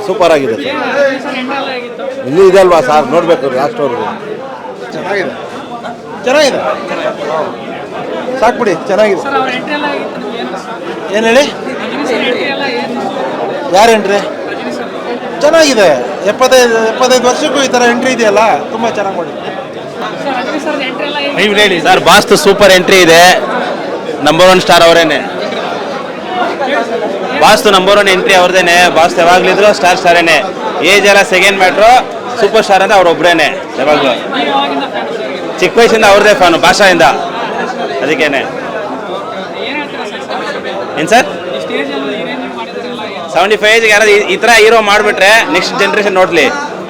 Super ಆಗಿದೆ sir. ಇನ್ನೂ ಇದೆ ಅಲ್ವಾ ಸರ್, ನೋಡಬೇಕು ಲಾಸ್ಟ್ವರೆಗೂ. ಚೆನ್ನಾಗಿದೆ ಸಾಕ್ಬಿಡಿ, ಚೆನ್ನಾಗಿದೆ. ಏನು ಹೇಳಿ, ಯಾರು ಎಂಟ್ರಿ? ಚೆನ್ನಾಗಿದೆ. 75 ವರ್ಷಕ್ಕೂ ಈ ಥರ ಎಂಟ್ರಿ ಇದೆಯಲ್ಲ, ತುಂಬ ಚೆನ್ನಾಗಿ ಮಾಡಿದೆ. ನೀವು ಹೇಳಿ ಸರ್. ಬಾಸ್ತು ಸೂಪರ್ ಎಂಟ್ರಿ ಇದೆ. ನಂಬರ್ 1 ಸ್ಟಾರ್ ಅವರೇನೆ. ಬಾಸ್ತು ನಂಬರ್ 1 ಎಂಟ್ರಿ ಅವ್ರದೇನೆ. ಬಾಸ್ತು ಯಾವಾಗಲಿದ್ರು ಸ್ಟಾರೇನೆ. ಏಜ್ ಎಲ್ಲ ಸೆಕೆಂಡ್ ಮ್ಯಾಟ್ರು. ಸೂಪರ್ ಸ್ಟಾರ್ ಅಂದರೆ ಅವ್ರೊಬ್ಬರೇನೆ ಯಾವಾಗಲೂ. ಚಿಕ್ಕ ವಯಸ್ಸಿಂದ ಅವ್ರದೇ ಫ್ಯಾನು, ಭಾಷಾಯಿಂದ. ಅದಕ್ಕೇನೆ. ಏನು ಸರ್, 75 ಏಜ್ಗೆ ಯಾರು ಈ ಥರ ಹೀರೋ ಮಾಡಿಬಿಟ್ರೆ ನೆಕ್ಸ್ಟ್ ಜನ್ರೇಷನ್ ನೋಡ್ಲಿ.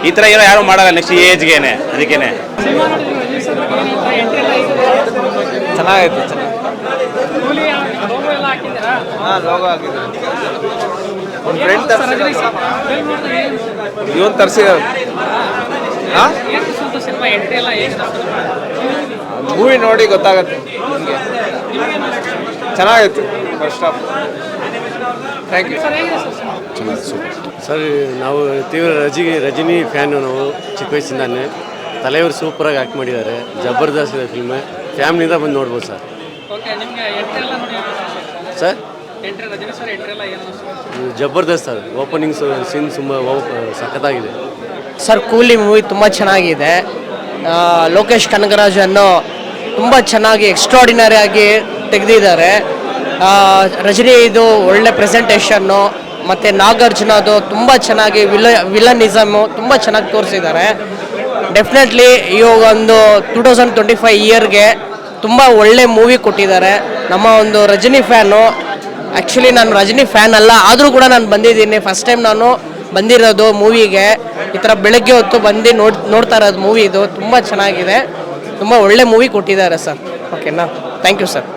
ಈ ಥರ ಹೀರೋ ಯಾರು ಮಾಡಲ್ಲ ನೆಕ್ಸ್ಟ್ ಏಜ್ಗೇನೆ. ಅದಕ್ಕೇನೆ ಚೆನ್ನಾಗೈತೆ. ಲೋಗೋ ಹಾಕಿದ್ರು. ಒಂದು ಫ್ರೆಂಡ್ ಇವನ್ ತರಿಸಿದ್ರು. ಮೂವಿ ನೋಡಿ ಗೊತ್ತಾಗತ್ತೆ ನಿಮಗೆ. ಚೆನ್ನಾಗಿತ್ತು first half. Thank you. Sir, ನಾವು ತೀವ್ರ ರಜನಿ ಫ್ಯಾನು. ನಾವು ಚಿಕ್ಕ ವಯಸ್ಸಿಂದಾನೆ. ತಲೆಯವರು ಸೂಪರಾಗಿ ಆ್ಯಕ್ಟ್ ಮಾಡಿದ್ದಾರೆ. ಜಬರ್ದಸ್ತ್ ಇದೆ ಫಿಲ್ಮ್. ಫ್ಯಾಮಿಲಿಯಿಂದ ಬಂದು ನೋಡ್ಬೋದು ಸರ್. ಸರ್ ಜಬರ್ದಸ್ತ್ ಸರ್. ಓಪನಿಂಗ್ ಸೀನ್ ತುಂಬ ಸಖತ್ತಾಗಿದೆ ಸರ್. ಕೂಲಿ ಮೂವಿ ತುಂಬ ಚೆನ್ನಾಗಿದೆ. ಲೋಕೇಶ್ ಕನಗರಾಜ್ ಅನ್ನೋ ತುಂಬ ಚೆನ್ನಾಗಿ ಎಕ್ಸ್ಟ್ರಾಡಿನರಿ ಆಗಿ ತೆಗೆದಿದ್ದಾರೆ. ರಜನಿ ಇದು ಒಳ್ಳೆ ಪ್ರೆಸೆಂಟೇಷನ್ನು, ಮತ್ತು ನಾಗಾರ್ಜುನದು ತುಂಬ ಚೆನ್ನಾಗಿ ವಿಲನಿಸಮು ತುಂಬ ಚೆನ್ನಾಗಿ ತೋರಿಸಿದ್ದಾರೆ. ಡೆಫಿನೆಟ್ಲಿ ಇವಾಗ ಒಂದು 2025 ಇಯರ್ಗೆ ತುಂಬ ಒಳ್ಳೆ ಮೂವಿ ಕೊಟ್ಟಿದ್ದಾರೆ. ನಮ್ಮ ಒಂದು ರಜನಿ ಫ್ಯಾನು. ಆ್ಯಕ್ಚುಲಿ ನಾನು ರಜನಿ ಫ್ಯಾನ್ ಅಲ್ಲ, ಆದರೂ ಕೂಡ ನಾನು ಬಂದಿದ್ದೀನಿ. ಫಸ್ಟ್ ಟೈಮ್ ನಾನು ಬಂದಿರೋದು ಮೂವಿಗೆ. ಈ ಥರ ಬೆಳಗ್ಗೆ ಹೊತ್ತು ಬಂದು ನೋಡ್ತಾ ಇರೋದು ಮೂವಿ. ಇದು ತುಂಬ ಚೆನ್ನಾಗಿದೆ. ತುಂಬ ಒಳ್ಳೆ ಮೂವಿ ಕೊಟ್ಟಿದ್ದಾರೆ ಸರ್. ಓಕೆನಾ? Thank you sir.